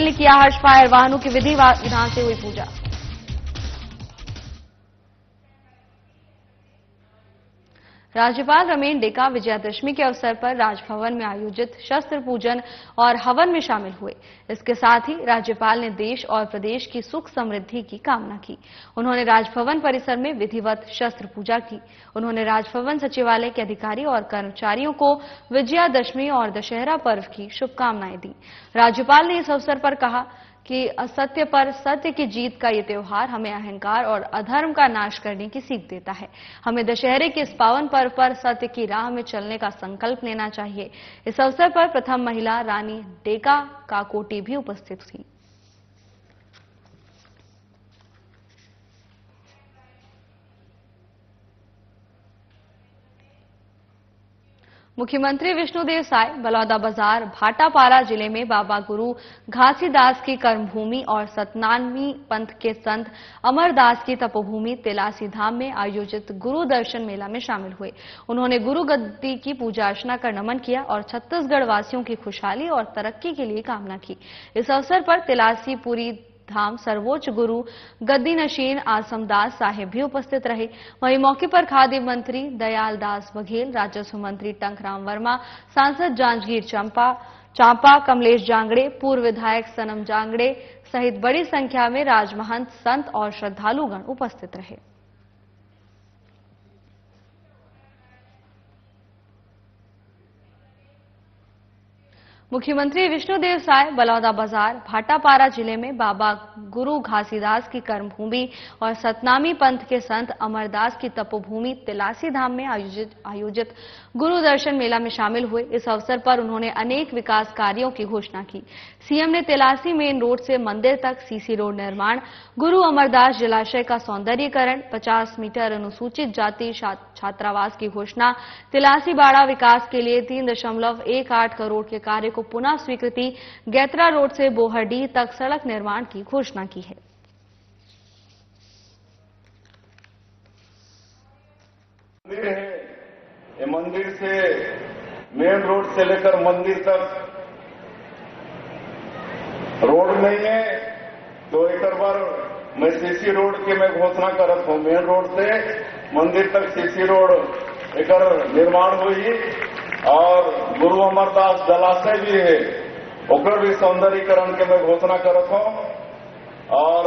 ने किया हर्ष फायर वाहनों की विधि विधान से हुई पूजा। राज्यपाल रमेन डेका विजयादशमी के अवसर पर राजभवन में आयोजित शस्त्र पूजन और हवन में शामिल हुए। इसके साथ ही राज्यपाल ने देश और प्रदेश की सुख समृद्धि की कामना की। उन्होंने राजभवन परिसर में विधिवत शस्त्र पूजा की। उन्होंने राजभवन सचिवालय के अधिकारी और कर्मचारियों को विजयादशमी और दशहरा पर्व की शुभकामनाएं दी। राज्यपाल ने इस अवसर पर कहा कि असत्य पर सत्य की जीत का ये त्योहार हमें अहंकार और अधर्म का नाश करने की सीख देता है। हमें दशहरे के इस पावन पर्व पर सत्य की राह में चलने का संकल्प लेना चाहिए। इस अवसर पर प्रथम महिला रानी डेका काकोटी भी उपस्थित थी। मुख्यमंत्री विष्णुदेव साय बलौदाबाजार भाटापारा जिले में बाबा गुरु घासीदास की कर्मभूमि और सतनामी पंथ के संत अमरदास की तपोभूमि तिलासी धाम में आयोजित गुरु दर्शन मेला में शामिल हुए। उन्होंने गुरु गद्दी की पूजा अर्चना कर नमन किया और छत्तीसगढ़ वासियों की खुशहाली और तरक्की के लिए कामना की। इस अवसर पर तिलासी पुरी धाम सर्वोच्च गुरु गद्दी नशीन आसमदास साहेब भी उपस्थित रहे। वहीं मौके पर खाद्य मंत्री दयाल दास बघेल, राजस्व मंत्री टंकराम वर्मा, सांसद जांजगीर चांपा, कमलेश जांगड़े, पूर्व विधायक सनम जांगड़े सहित बड़ी संख्या में राजमहंत, संत और श्रद्धालुगण उपस्थित रहे। मुख्यमंत्री विष्णुदेव साय बलौदाबाजार भाटापारा जिले में बाबा गुरु घासीदास की कर्मभूमि और सतनामी पंथ के संत अमरदास की तपोभूमि तिलासी धाम में आयोजित गुरु दर्शन मेला में शामिल हुए। इस अवसर पर उन्होंने अनेक विकास कार्यों की घोषणा की। सीएम ने तिलासी मेन रोड से मंदिर तक सीसी रोड निर्माण, गुरु अमरदास जलाशय का सौंदर्यीकरण, 50 मीटर अनुसूचित जाति छात्रावास की घोषणा, तिलासी बाड़ा विकास के लिए 3.18 करोड़ के कार्य को पुनः स्वीकृति, गैत्रा रोड से बोहरडीह तक सड़क निर्माण की घोषणा की है। ये मंदिर से मेन रोड से लेकर मंदिर तक रोड नहीं है, तो एक बार मैं सीसी रोड की मैं घोषणा करत हूं। मेन रोड से मंदिर तक सीसी रोड एक निर्माण हुई और गुरु अमरदास जलाशय भी है, ओकर भी सौंदर्यीकरण के मैं घोषणा करत हूं। और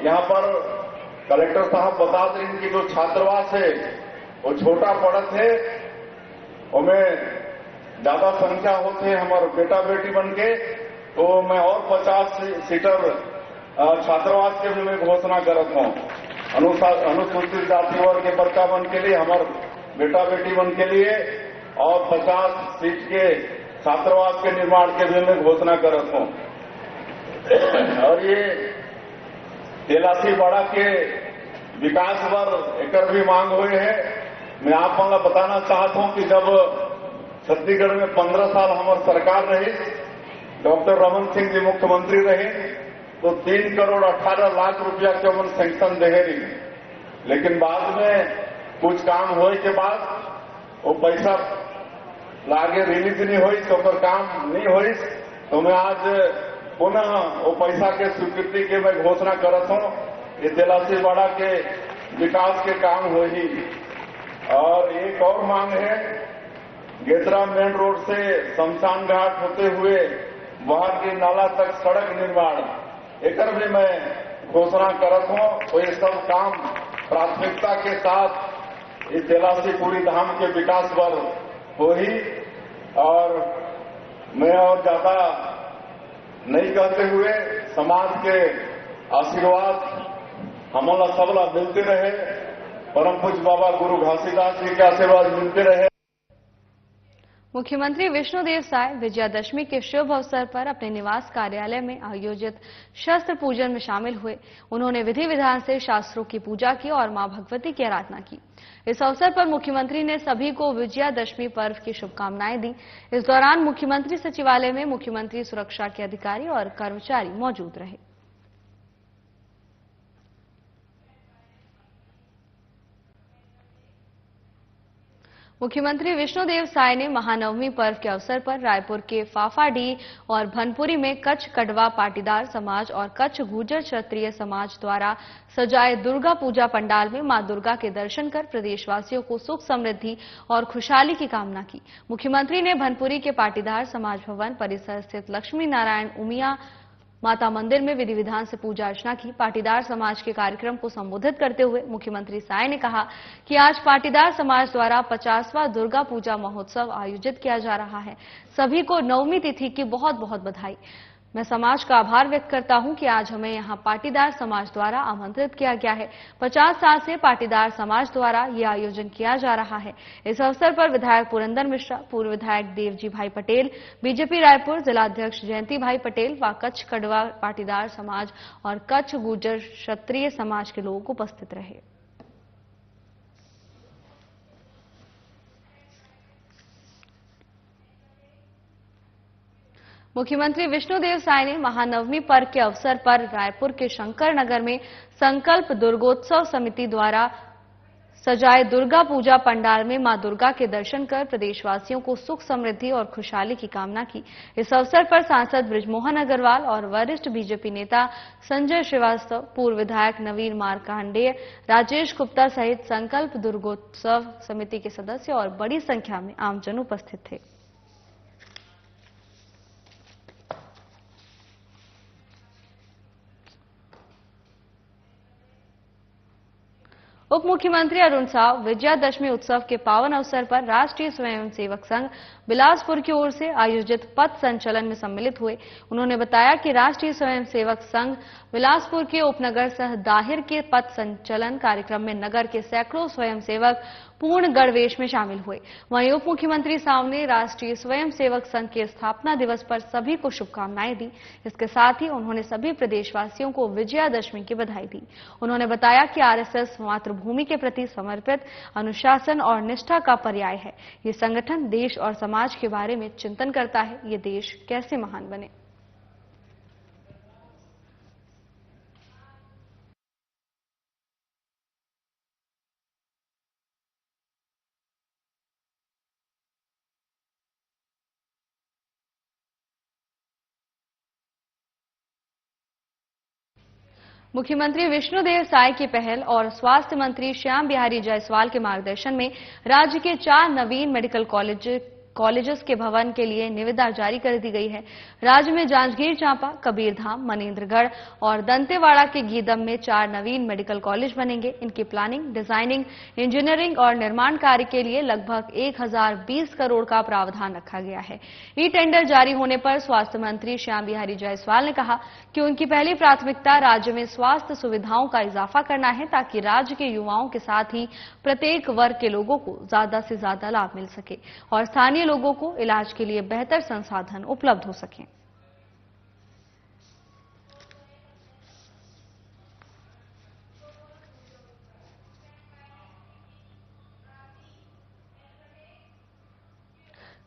यहाँ पर कलेक्टर साहब बता दें कि जो छात्रावास है वो छोटा पड़त है, उनमें ज्यादा संख्या होते हैं हमारे बेटा बेटी बन के, तो मैं और 50 सीटर छात्रावास के भी मैं घोषणा करत हूं। अनुसूचित जाति वर्ग के बच्चा बन के लिए, हमारे बेटा बेटी बन के लिए और 50 सीट के छात्रावास के निर्माण के भी मैं घोषणा करत हूं। और ये तिलासी बाड़ा के विकास पर एक भी मांग हुई है। मैं आप लोगों को बताना चाहता हूं कि जब छत्तीसगढ़ में 15 साल हमारी सरकार रही, डॉक्टर रमन सिंह जी मुख्यमंत्री रहे, तो 3,18,00,000 के मन सैंक्शन दे रही, लेकिन बाद में कुछ काम होने के बाद वो पैसा लागे रिलीज नहीं हुई, तो फिर काम नहीं हुई। तो मैं आज पुनः वो पैसा के स्वीकृति की मैं घोषणा करता हूं। ये तिलासी बाड़ा के विकास के काम हुई। और एक और मांग है, गेतरा मेन रोड से शमशान घाट होते हुए वहां की नाला तक सड़क निर्माण, एक भी मैं घोषणा करता हूं। तो ये सब काम प्राथमिकता के साथ इस तिलासी पूरी धाम के विकास पर हो ही। और मैं और ज्यादा नहीं कहते हुए समाज के आशीर्वाद हमारा सबला मिलते रहे, परम पूज्य बाबा गुरु घासीदास जी के आशीर्वाद मिलते रहे। मुख्यमंत्री विष्णुदेव साय विजयादशमी के शुभ अवसर पर अपने निवास कार्यालय में आयोजित शस्त्र पूजन में शामिल हुए। उन्होंने विधि विधान से शास्त्रों की पूजा की और मां भगवती की आराधना की। इस अवसर पर मुख्यमंत्री ने सभी को विजयादशमी पर्व की शुभकामनाएं दी। इस दौरान मुख्यमंत्री सचिवालय में मुख्यमंत्री सुरक्षा के अधिकारी और कर्मचारी मौजूद रहे। मुख्यमंत्री विष्णुदेव साय ने महानवमी पर्व के अवसर पर रायपुर के फाफाडीह और भनपुरी में कच्छ कड़वा पाटीदार समाज और कच्छ गुर्जर क्षत्रिय समाज द्वारा सजाए दुर्गा पूजा पंडाल में मां दुर्गा के दर्शन कर प्रदेशवासियों को सुख समृद्धि और खुशहाली की कामना की। मुख्यमंत्री ने भनपुरी के पाटीदार समाज भवन परिसर स्थित लक्ष्मी नारायण उमिया माता मंदिर में विधि विधान से पूजा अर्चना की। पाटीदार समाज के कार्यक्रम को संबोधित करते हुए मुख्यमंत्री साय ने कहा कि आज पाटीदार समाज द्वारा 50वां दुर्गा पूजा महोत्सव आयोजित किया जा रहा है। सभी को नवमी तिथि की बहुत बहुत बधाई। मैं समाज का आभार व्यक्त करता हूं कि आज हमें यहां पाटीदार समाज द्वारा आमंत्रित किया गया है। 50 साल से पाटीदार समाज द्वारा यह आयोजन किया जा रहा है। इस अवसर पर विधायक पुरंदर मिश्रा, पूर्व विधायक देवजी भाई पटेल, बीजेपी रायपुर जिलाध्यक्ष जयंती भाई पटेल व कच्छ कड़वा पाटीदार समाज और कच्छ गुर्जर क्षत्रिय समाज के लोग उपस्थित रहे। मुख्यमंत्री विष्णुदेव साय ने महानवमी पर्व के अवसर पर रायपुर के शंकर नगर में संकल्प दुर्गोत्सव समिति द्वारा सजाए दुर्गा पूजा पंडाल में मां दुर्गा के दर्शन कर प्रदेशवासियों को सुख समृद्धि और खुशहाली की कामना की। इस अवसर पर सांसद बृजमोहन अग्रवाल और वरिष्ठ बीजेपी नेता संजय श्रीवास्तव, पूर्व विधायक नवीन मार्कंडेय, राजेश गुप्ता सहित संकल्प दुर्गोत्सव समिति के सदस्य और बड़ी संख्या में आमजन उपस्थित थे। उप मुख्यमंत्री अरुण साव विजयादशमी उत्सव के पावन अवसर पर राष्ट्रीय स्वयंसेवक संघ बिलासपुर की ओर से आयोजित पथ संचलन में सम्मिलित हुए। उन्होंने बताया कि राष्ट्रीय स्वयंसेवक संघ बिलासपुर के उपनगर सह दाहिर के पथ संचलन कार्यक्रम में नगर के सैकड़ों स्वयंसेवक पूर्ण गणवेश में शामिल हुए। वहीं उप मुख्यमंत्री साव ने राष्ट्रीय स्वयंसेवक संघ के स्थापना दिवस पर सभी को शुभकामनाएं दी। इसके साथ ही उन्होंने सभी प्रदेशवासियों को विजयादशमी की बधाई दी। उन्होंने बताया कि आरएसएस मातृभूमि के प्रति समर्पित, अनुशासन और निष्ठा का पर्याय है। ये संगठन देश और समाज के बारे में चिंतन करता है, ये देश कैसे महान बने। मुख्यमंत्री विष्णुदेव साय की पहल और स्वास्थ्य मंत्री श्याम बिहारी जायसवाल के मार्गदर्शन में राज्य के 4 नवीन मेडिकल कॉलेजेस के भवन के लिए निविदा जारी कर दी गई है। राज्य में जांजगीर चांपा, कबीरधाम, मनेन्द्रगढ़ और दंतेवाड़ा के गीदम में 4 नवीन मेडिकल कॉलेज बनेंगे। इनकी प्लानिंग, डिजाइनिंग, इंजीनियरिंग और निर्माण कार्य के लिए लगभग 1020 करोड़ का प्रावधान रखा गया है। ई टेंडर जारी होने पर स्वास्थ्य मंत्री श्याम बिहारी जायसवाल ने कहा कि उनकी पहली प्राथमिकता राज्य में स्वास्थ्य सुविधाओं का इजाफा करना है, ताकि राज्य के युवाओं के साथ ही प्रत्येक वर्ग के लोगों को ज्यादा से ज्यादा लाभ मिल सके और स्थानीय लोगों को इलाज के लिए बेहतर संसाधन उपलब्ध हो सकें।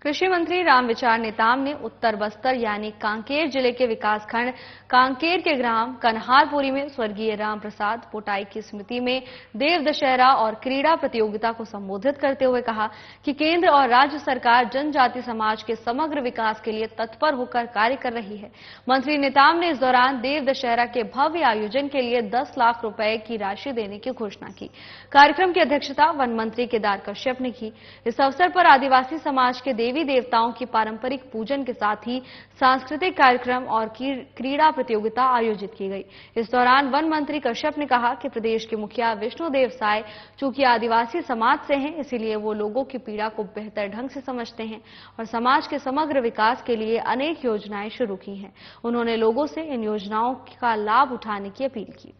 कृषि मंत्री रामविचार नेताम ने उत्तर बस्तर यानी कांकेर जिले के विकासखंड कांकेर के ग्राम कन्हारपुरी में स्वर्गीय राम प्रसाद पोटाई की स्मृति में देव दशहरा और क्रीड़ा प्रतियोगिता को संबोधित करते हुए कहा कि केंद्र और राज्य सरकार जनजाति समाज के समग्र विकास के लिए तत्पर होकर कार्य कर रही है। मंत्री नेताम ने इस दौरान देव दशहरा के भव्य आयोजन के लिए 10 लाख रुपए की राशि देने की घोषणा की। कार्यक्रम की अध्यक्षता वन मंत्री केदार कश्यप ने की। इस अवसर पर आदिवासी समाज के देवी देवताओं की पारंपरिक पूजन के साथ ही सांस्कृतिक कार्यक्रम और क्रीड़ा प्रतियोगिता आयोजित की गई। इस दौरान वन मंत्री कश्यप ने कहा कि प्रदेश के मुखिया विष्णुदेव साय चूंकि आदिवासी समाज से हैं, इसीलिए वो लोगों की पीड़ा को बेहतर ढंग से समझते हैं और समाज के समग्र विकास के लिए अनेक योजनाएं शुरू की हैं। उन्होंने लोगों से इन योजनाओं का लाभ उठाने की अपील की।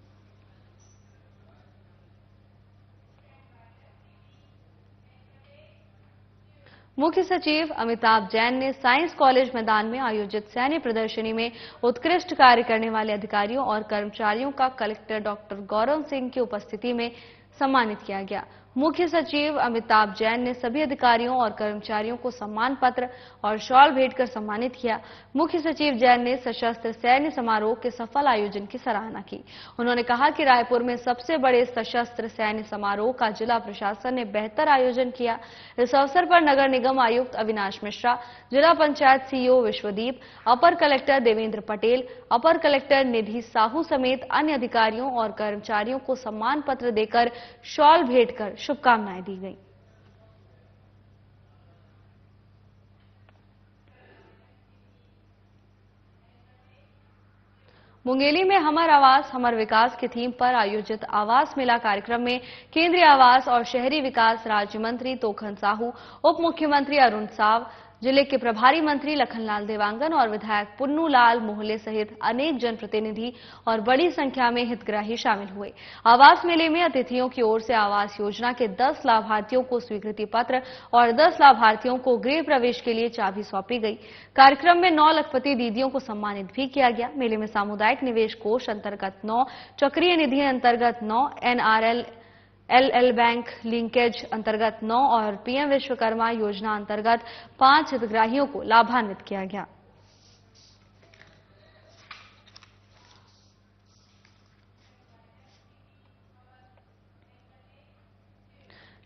मुख्य सचिव अमिताभ जैन ने साइंस कॉलेज मैदान में आयोजित सैन्य प्रदर्शनी में उत्कृष्ट कार्य करने वाले अधिकारियों और कर्मचारियों का कलेक्टर डॉक्टर गौरव सिंह की उपस्थिति में सम्मानित किया गया। मुख्य सचिव अमिताभ जैन ने सभी अधिकारियों और कर्मचारियों को सम्मान पत्र और शॉल भेंट कर सम्मानित किया। मुख्य सचिव जैन ने सशस्त्र सैन्य समारोह के सफल आयोजन की सराहना की। उन्होंने कहा कि रायपुर में सबसे बड़े सशस्त्र सैन्य समारोह का जिला प्रशासन ने बेहतर आयोजन किया। इस अवसर पर नगर निगम आयुक्त अविनाश मिश्रा, जिला पंचायत सीईओ विश्वदीप, अपर कलेक्टर देवेंद्र पटेल, अपर कलेक्टर निधि साहू समेत अन्य अधिकारियों और कर्मचारियों को सम्मान पत्र देकर शॉल भेंट कर शुभकामनाएं दी गई। मुंगेली में हमर आवास हमर विकास की थीम पर आयोजित आवास मेला कार्यक्रम में केंद्रीय आवास और शहरी विकास राज्य मंत्री तोखन साहू, उप मुख्यमंत्री अरुण साव, जिले के प्रभारी मंत्री लखनलाल देवांगन और विधायक पुन्नू लाल मोहले सहित अनेक जनप्रतिनिधि और बड़ी संख्या में हितग्राही शामिल हुए। आवास मेले में अतिथियों की ओर से आवास योजना के 10 लाभार्थियों को स्वीकृति पत्र और 10 लाभार्थियों को गृह प्रवेश के लिए चाबी सौंपी गई। कार्यक्रम में 9 लखपति दीदियों को सम्मानित भी किया गया। मेले में सामुदायिक निवेश कोष अंतर्गत 9, चक्रीय निधि अंतर्गत 9, एल बैंक लिंकेज अंतर्गत 9 और पीएम विश्वकर्मा योजना अंतर्गत 5 हितग्राहियों को लाभान्वित किया गया।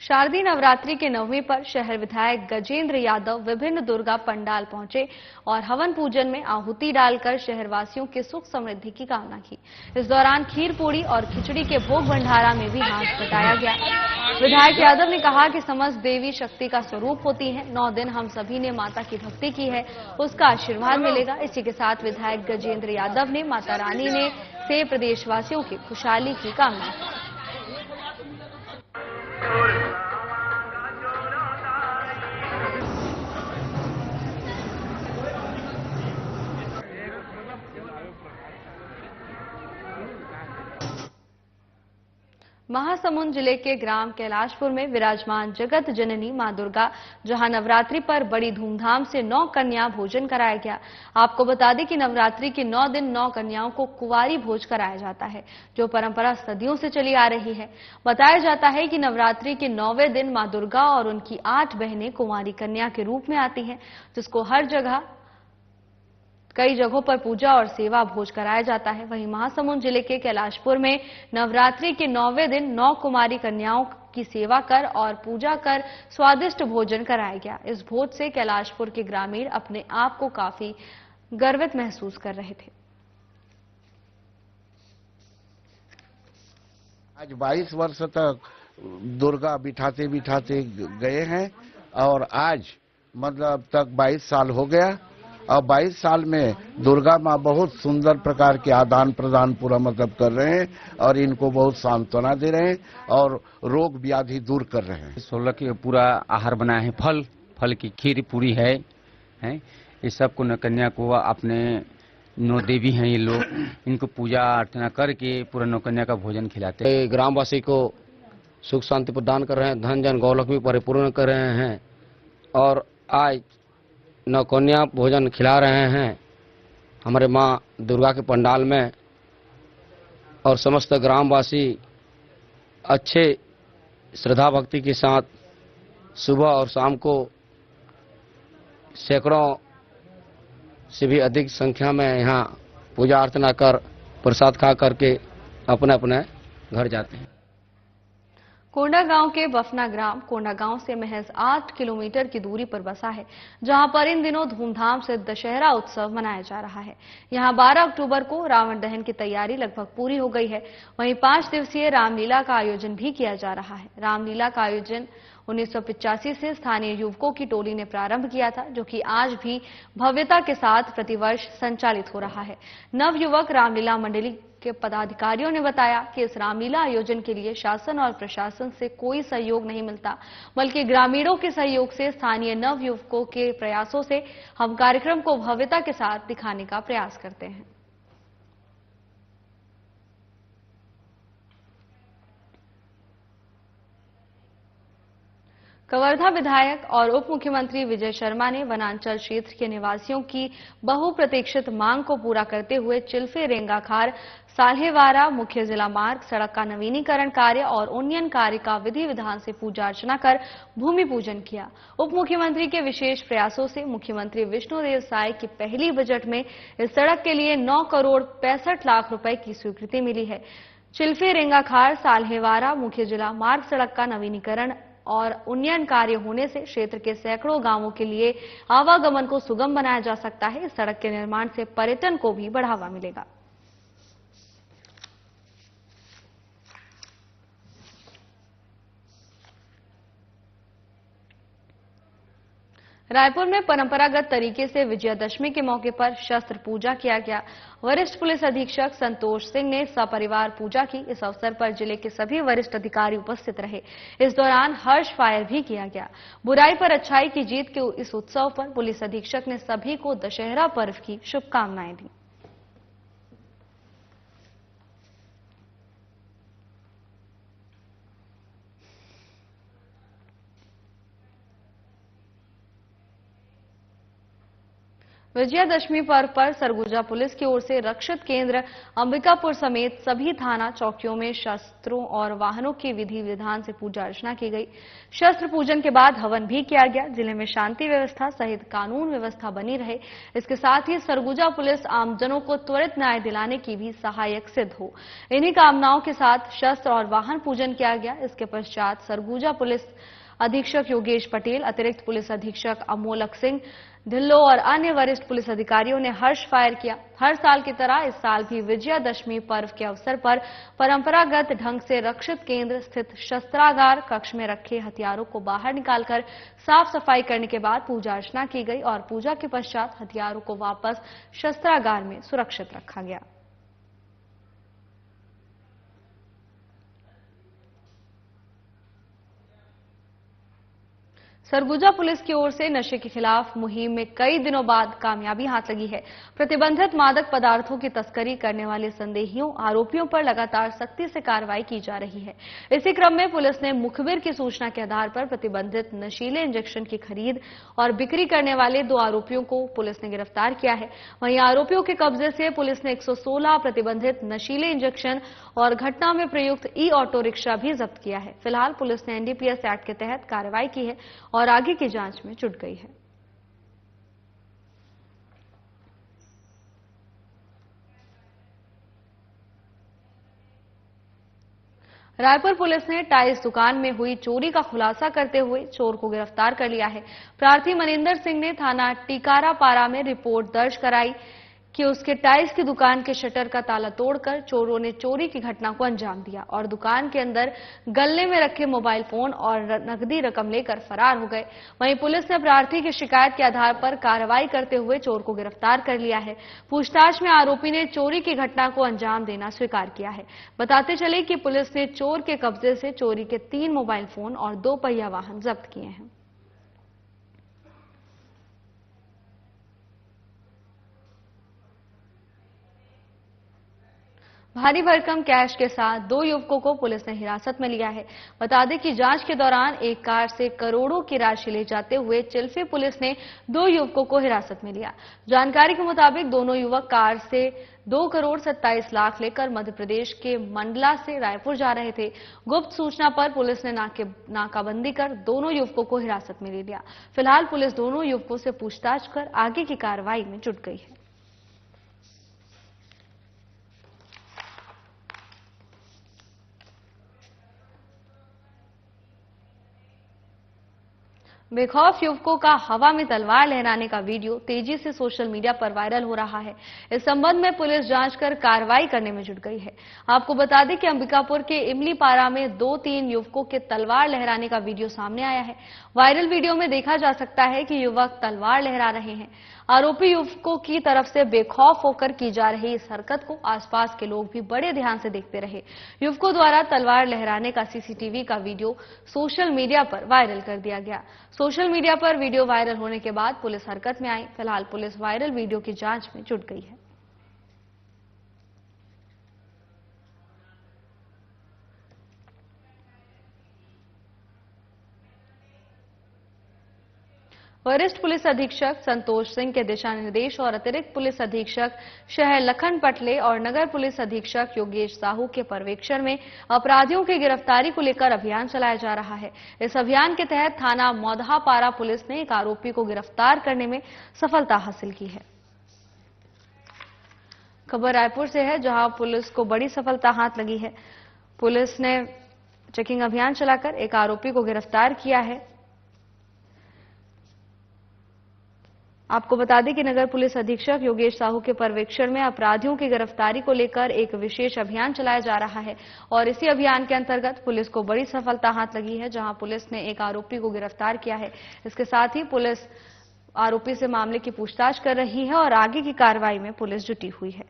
शारदीय नवरात्रि के 9वें पर शहर विधायक गजेंद्र यादव विभिन्न दुर्गा पंडाल पहुंचे और हवन पूजन में आहुति डालकर शहरवासियों के सुख समृद्धि की कामना की। इस दौरान खीर पूरी और खिचड़ी के भोग भंडारा में भी हाथ बटाया गया। विधायक यादव ने कहा कि समस्त देवी शक्ति का स्वरूप होती हैं। 9 दिन हम सभी ने माता की भक्ति की है, उसका आशीर्वाद मिलेगा। इसी के साथ विधायक गजेंद्र यादव ने माता रानी से प्रदेशवासियों की खुशहाली की कामना की। महासमुंद जिले के ग्राम कैलाशपुर में विराजमान जगत जननी मां दुर्गा, जहां नवरात्रि पर बड़ी धूमधाम से 9 कन्या भोजन कराया गया। आपको बता दें कि नवरात्रि के 9 दिन 9 कन्याओं को कुंवारी भोज कराया जाता है, जो परंपरा सदियों से चली आ रही है। बताया जाता है कि नवरात्रि के 9वें दिन मां दुर्गा और उनकी 8 बहनें कुंवारी कन्या के रूप में आती हैं, जिसको कई जगहों पर पूजा और सेवा भोज कराया जाता है। वहीं महासमुंद जिले के कैलाशपुर में नवरात्रि के 9वें दिन 9 कुमारी कन्याओं की सेवा कर और पूजा कर स्वादिष्ट भोजन कराया गया। इस भोज से कैलाशपुर के ग्रामीण अपने आप को काफी गर्वित महसूस कर रहे थे। आज 22 वर्ष तक दुर्गा बिठाते बिठाते गए हैं और आज मतलब तक 22 साल हो गया और 22 साल में दुर्गा माँ बहुत सुंदर प्रकार के आदान प्रदान पूरा मतलब कर रहे हैं और इनको बहुत सांत्वना दे रहे हैं और रोग व्याधि दूर कर रहे हैं। 16 के पूरा आहार बनाया है, फल की खीर पूरी है इस सब को कन्या को अपने 9 देवी हैं ये लोग, इनको पूजा अर्चना करके पूरा 9 कन्या का भोजन खिलाते हैं। ग्रामवासी को सुख शांति प्रदान कर रहे हैं, धन जन गौलक्ष्मी परिपूर्ण कर रहे हैं और आज 9 कन्या भोजन खिला रहे हैं हमारे माँ दुर्गा के पंडाल में। और समस्त ग्रामवासी अच्छे श्रद्धा भक्ति के साथ सुबह और शाम को सैकड़ों से भी अधिक संख्या में यहाँ पूजा अर्चना कर प्रसाद खा करके अपने अपने घर जाते हैं। कोंडा गांव के बफना ग्राम कोंडा गांव से महज 8 किलोमीटर की दूरी पर बसा है, जहां पर इन दिनों धूमधाम से दशहरा उत्सव मनाया जा रहा है। यहां 12 अक्टूबर को रावण दहन की तैयारी लगभग पूरी हो गई है। वहीं 5 दिवसीय रामलीला का आयोजन भी किया जा रहा है। रामलीला का आयोजन 1985 से स्थानीय युवकों की टोली ने प्रारंभ किया था, जो कि आज भी भव्यता के साथ प्रतिवर्ष संचालित हो रहा है। नवयुवक रामलीला मंडली के पदाधिकारियों ने बताया कि इस रामलीला आयोजन के लिए शासन और प्रशासन से कोई सहयोग नहीं मिलता, बल्कि ग्रामीणों के सहयोग से स्थानीय नवयुवकों के प्रयासों से हम कार्यक्रम को भव्यता के साथ दिखाने का प्रयास करते हैं। कवर्धा विधायक और उप मुख्यमंत्री विजय शर्मा ने वनांचल क्षेत्र के निवासियों की बहुप्रतीक्षित मांग को पूरा करते हुए चिल्फे रेंगाखार साल्हेवारा मुख्य जिला मार्ग सड़क का नवीनीकरण कार्य और उन्नयन कार्य का विधि विधान से पूजा अर्चना कर भूमि पूजन किया। उप मुख्यमंत्री के विशेष प्रयासों से मुख्यमंत्री विष्णुदेव साय की पहली बजट में इस सड़क के लिए 9 करोड़ 65 लाख रुपए की स्वीकृति मिली है। चिल्फे रेंगाखार साल्हेवारा मुख्य जिला मार्ग सड़क का नवीनीकरण और उन्नयन कार्य होने से क्षेत्र के सैकड़ों गांवों के लिए आवागमन को सुगम बनाया जा सकता है। इस सड़क के निर्माण से पर्यटन को भी बढ़ावा मिलेगा। रायपुर में परंपरागत तरीके से विजयादशमी के मौके पर शस्त्र पूजा किया गया। वरिष्ठ पुलिस अधीक्षक संतोष सिंह ने सपरिवार पूजा की। इस अवसर पर जिले के सभी वरिष्ठ अधिकारी उपस्थित रहे। इस दौरान हर्ष फायर भी किया गया। बुराई पर अच्छाई की जीत के इस उत्सव पर पुलिस अधीक्षक ने सभी को दशहरा पर्व की शुभकामनाएं दी। विजयादशमी पर्व पर सरगुजा पुलिस की ओर से रक्षित केंद्र अंबिकापुर समेत सभी थाना चौकियों में शस्त्रों और वाहनों की विधि विधान से पूजा अर्चना की गई। शस्त्र पूजन के बाद हवन भी किया गया। जिले में शांति व्यवस्था सहित कानून व्यवस्था बनी रहे। इसके साथ ही सरगुजा पुलिस आमजनों को त्वरित न्याय दिलाने की भी सहायक सिद्ध हो। इन्हीं कामनाओं के साथ शस्त्र और वाहन पूजन किया गया। इसके पश्चात सरगुजा पुलिस अधीक्षक योगेश पटेल, अतिरिक्त पुलिस अधीक्षक अमोलक सिंह ढिल्लो और अन्य वरिष्ठ पुलिस अधिकारियों ने हर्ष फायर किया। हर साल की तरह इस साल भी विजयादशमी पर्व के अवसर पर परंपरागत ढंग से रक्षित केंद्र स्थित शस्त्रागार कक्ष में रखे हथियारों को बाहर निकालकर साफ सफाई करने के बाद पूजा अर्चना की गई और पूजा के पश्चात हथियारों को वापस शस्त्रागार में सुरक्षित रखा गया। सरगुजा पुलिस की ओर से नशे के खिलाफ मुहिम में कई दिनों बाद कामयाबी हाथ लगी है। प्रतिबंधित मादक पदार्थों की तस्करी करने वाले संदेहियों आरोपियों पर लगातार सख्ती से कार्रवाई की जा रही है। इसी क्रम में पुलिस ने मुखबिर की सूचना के आधार पर प्रतिबंधित नशीले इंजेक्शन की खरीद और बिक्री करने वाले 2 आरोपियों को पुलिस ने गिरफ्तार किया है। वहीं आरोपियों के कब्जे से पुलिस ने 116 प्रतिबंधित नशीले इंजेक्शन और घटना में प्रयुक्त ऑटो रिक्शा भी जब्त किया है। फिलहाल पुलिस ने एनडीपीएस एक्ट के तहत कार्रवाई की है और आगे की जांच में जुट गई है। रायपुर पुलिस ने टाइल्स दुकान में हुई चोरी का खुलासा करते हुए चोर को गिरफ्तार कर लिया है। प्रार्थी मनिंदर सिंह ने थाना टीकारापारा में रिपोर्ट दर्ज कराई कि उसके टाइल्स की दुकान के शटर का ताला तोड़कर चोरों ने चोरी की घटना को अंजाम दिया और दुकान के अंदर गल्ले में रखे मोबाइल फोन और नकदी रकम लेकर फरार हो गए। वहीं पुलिस ने प्रार्थी की शिकायत के आधार पर कार्रवाई करते हुए चोर को गिरफ्तार कर लिया है। पूछताछ में आरोपी ने चोरी की घटना को अंजाम देना स्वीकार किया है। बताते चले कि पुलिस ने चोर के कब्जे से चोरी के 3 मोबाइल फोन और 2 पहिया वाहन जब्त किए हैं। भारी भरकम कैश के साथ 2 युवकों को पुलिस ने हिरासत में लिया है। बता दें कि जांच के दौरान एक कार से करोड़ों की राशि ले जाते हुए चिल्फी पुलिस ने 2 युवकों को हिरासत में लिया। जानकारी के मुताबिक दोनों युवक कार से 2 करोड़ 27 लाख लेकर मध्य प्रदेश के मंडला से रायपुर जा रहे थे। गुप्त सूचना पर पुलिस ने नाकाबंदी कर दोनों युवकों को हिरासत में ले लिया। फिलहाल पुलिस दोनों युवकों से पूछताछ कर आगे की कार्रवाई में जुट गई है। बेखौफ युवकों का हवा में तलवार लहराने का वीडियो तेजी से सोशल मीडिया पर वायरल हो रहा है। इस संबंध में पुलिस जांच कर कार्रवाई करने में जुट गई है। आपको बता दें कि अंबिकापुर के इमलीपारा में 2-3 युवकों के तलवार लहराने का वीडियो सामने आया है। वायरल वीडियो में देखा जा सकता है कि युवक तलवार लहरा रहे हैं। आरोपी युवकों की तरफ से बेखौफ होकर की जा रही इस हरकत को आसपास के लोग भी बड़े ध्यान से देखते रहे। युवकों द्वारा तलवार लहराने का सीसीटीवी का वीडियो सोशल मीडिया पर वायरल कर दिया गया। सोशल मीडिया पर वीडियो वायरल होने के बाद पुलिस हरकत में आई। फिलहाल पुलिस वायरल वीडियो की जांच में जुट गई है। वरिष्ठ पुलिस अधीक्षक संतोष सिंह के दिशा निर्देश और अतिरिक्त पुलिस अधीक्षक शहर लखन पटले और नगर पुलिस अधीक्षक योगेश साहू के पर्यवेक्षण में अपराधियों की गिरफ्तारी को लेकर अभियान चलाया जा रहा है। इस अभियान के तहत थाना मौधापारा पुलिस ने एक आरोपी को गिरफ्तार करने में सफलता हासिल की है। खबर रायपुर से है, जहां पुलिस को बड़ी सफलता हाथ लगी है। पुलिस ने चेकिंग अभियान चलाकर एक आरोपी को गिरफ्तार किया है। आपको बता दें कि नगर पुलिस अधीक्षक योगेश साहू के पर्यवेक्षण में अपराधियों की गिरफ्तारी को लेकर एक विशेष अभियान चलाया जा रहा है और इसी अभियान के अंतर्गत पुलिस को बड़ी सफलता हाथ लगी है, जहां पुलिस ने एक आरोपी को गिरफ्तार किया है। इसके साथ ही पुलिस आरोपी से मामले की पूछताछ कर रही है और आगे की कार्रवाई में पुलिस जुटी हुई है।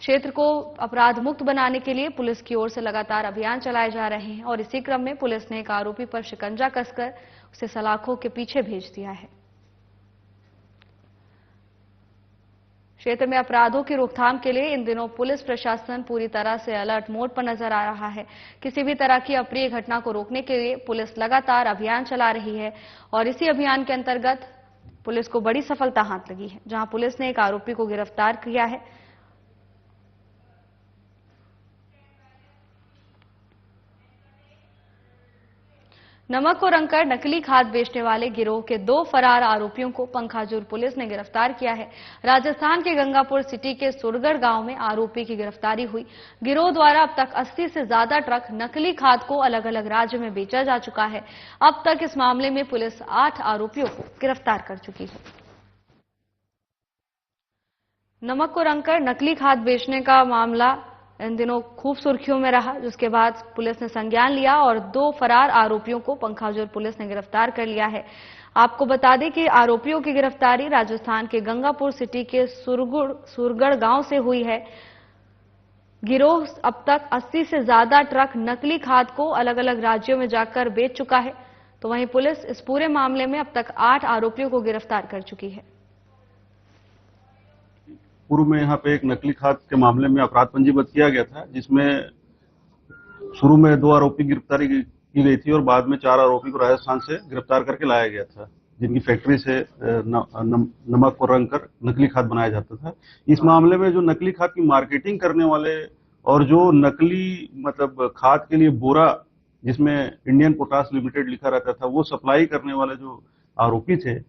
क्षेत्र को अपराध मुक्त बनाने के लिए पुलिस की ओर से लगातार अभियान चलाए जा रहे हैं और इसी क्रम में पुलिस ने एक आरोपी पर शिकंजा कसकर उसे सलाखों के पीछे भेज दिया है। क्षेत्र में अपराधों की रोकथाम के लिए इन दिनों पुलिस प्रशासन पूरी तरह से अलर्ट मोड पर नजर आ रहा है। किसी भी तरह की अप्रिय घटना को रोकने के लिए पुलिस लगातार अभियान चला रही है और इसी अभियान के अंतर्गत पुलिस को बड़ी सफलता हाथ लगी है, जहां पुलिस ने एक आरोपी को गिरफ्तार किया है। नमक को रंगकर नकली खाद बेचने वाले गिरोह के 2 फरार आरोपियों को पंखाजुर पुलिस ने गिरफ्तार किया है। राजस्थान के गंगापुर सिटी के सुरगढ़ गांव में आरोपी की गिरफ्तारी हुई। गिरोह द्वारा अब तक 80 से ज्यादा ट्रक नकली खाद को अलग अलग राज्य में बेचा जा चुका है। अब तक इस मामले में पुलिस 8 आरोपियों को गिरफ्तार कर चुकी है। नमक को रंगकर नकली खाद बेचने का मामला इन दिनों खूब सुर्खियों में रहा, जिसके बाद पुलिस ने संज्ञान लिया और 2 फरार आरोपियों को पंखाजुर पुलिस ने गिरफ्तार कर लिया है। आपको बता दें कि आरोपियों की गिरफ्तारी राजस्थान के गंगापुर सिटी के सुरगढ़ गांव से हुई है। गिरोह अब तक 80 से ज्यादा ट्रक नकली खाद को अलग अलग राज्यों में जाकर बेच चुका है, तो वहीं पुलिस इस पूरे मामले में अब तक 8 आरोपियों को गिरफ्तार कर चुकी है। पूर्व में यहाँ पे एक नकली खाद के मामले में अपराध पंजीबद्ध किया गया था, जिसमें शुरू में 2 आरोपी गिरफ्तारी की गई थी और बाद में 4 आरोपी को राजस्थान से गिरफ्तार करके लाया गया था, जिनकी फैक्ट्री से नमक को रंगकर नकली खाद बनाया जाता था। इस मामले में जो नकली खाद की मार्केटिंग करने वाले और जो नकली मतलब खाद के लिए बोरा जिसमें इंडियन पोटास लिमिटेड लिखा रहता था, वो सप्लाई करने वाले जो आरोपी थे,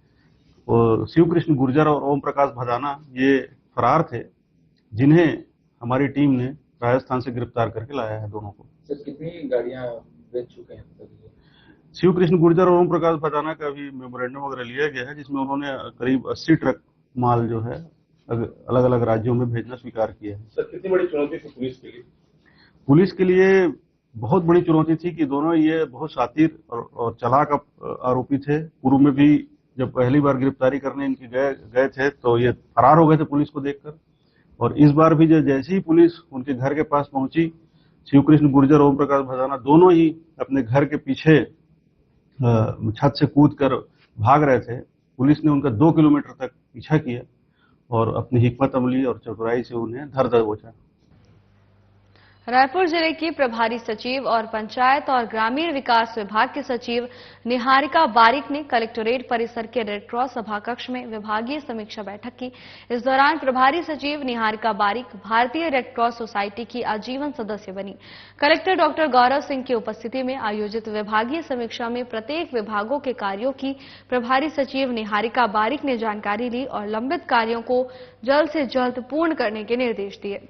और शिव कृष्ण गुर्जर और ओम प्रकाश भदाना, ये फरार थे, जिन्हें हमारी टीम ने राजस्थान से गिरफ्तार करके लाया है दोनों को। सर, कितनी गाड़ियां बेच चुके हैं? शिव कृष्ण गुर्जर और ओम प्रकाश भदाना का भी मेमोरेंडम वगैरह लिया गया है, जिसमें उन्होंने करीब 80 ट्रक माल जो है अलग अलग राज्यों में भेजना स्वीकार किया है। सर, कितनी बड़ी चुनौती थी पुलिस के लिए? पुलिस के लिए बहुत बड़ी चुनौती थी कि दोनों ये बहुत शातिर और चालाक आरोपी थे। पूर्व में भी जब पहली बार गिरफ्तारी करने इनकी गए थे तो ये फरार हो गए थे पुलिस को देखकर, और इस बार भी जैसे ही पुलिस उनके घर के पास पहुंची, शिवकृष्ण गुर्जर ओम प्रकाश भदाना दोनों ही अपने घर के पीछे छत से कूदकर भाग रहे थे। पुलिस ने उनका 2 किलोमीटर तक पीछा किया और अपनी हिकमत अमली और चतुराई से उन्हें धर दबोचा। रायपुर जिले की प्रभारी सचिव और पंचायत और ग्रामीण विकास विभाग के सचिव निहारिका बारिक ने कलेक्टोरेट परिसर के रेड क्रॉस सभा कक्ष में विभागीय समीक्षा बैठक की। इस दौरान प्रभारी सचिव निहारिका बारिक भारतीय रेड क्रॉस सोसाइटी की आजीवन सदस्य बनी। कलेक्टर डॉक्टर गौरव सिंह की उपस्थिति में आयोजित विभागीय समीक्षा में प्रत्येक विभागों के कार्यों की प्रभारी सचिव निहारिका बारिक ने जानकारी ली और लंबित कार्यों को जल्द से जल्द पूर्ण करने के निर्देश दिए।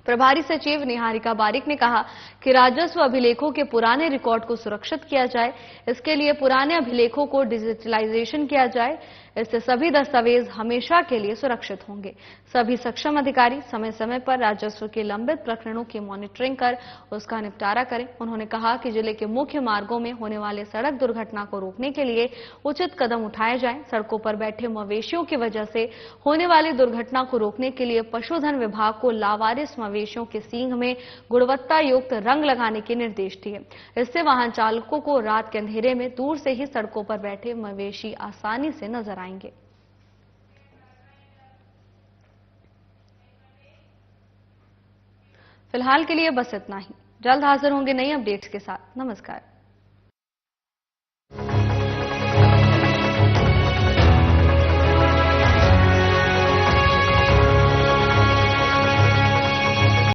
प्रभारी सचिव निहारिका बारिक ने कहा कि राजस्व अभिलेखों के पुराने रिकॉर्ड को सुरक्षित किया जाए। इसके लिए पुराने अभिलेखों को डिजिटलाइजेशन किया जाए। इससे सभी दस्तावेज हमेशा के लिए सुरक्षित होंगे। सभी सक्षम अधिकारी समय समय पर राजस्व के लंबित प्रकरणों की मॉनिटरिंग कर उसका निपटारा करें। उन्होंने कहा कि जिले के मुख्य मार्गों में होने वाले सड़क दुर्घटना को रोकने के लिए उचित कदम उठाए जाएं। सड़कों पर बैठे मवेशियों की वजह से होने वाली दुर्घटना को रोकने के लिए पशुधन विभाग को लावारिस मवेशियों के सींग में गुणवत्ता युक्त रंग लगाने के निर्देश दिए। इससे वाहन चालकों को रात के अंधेरे में दूर से ही सड़कों पर बैठे मवेशी आसानी से नजर आएंगे। फिलहाल के लिए बस इतना ही। जल्द हाजिर होंगे नई अपडेट्स के साथ। नमस्कार।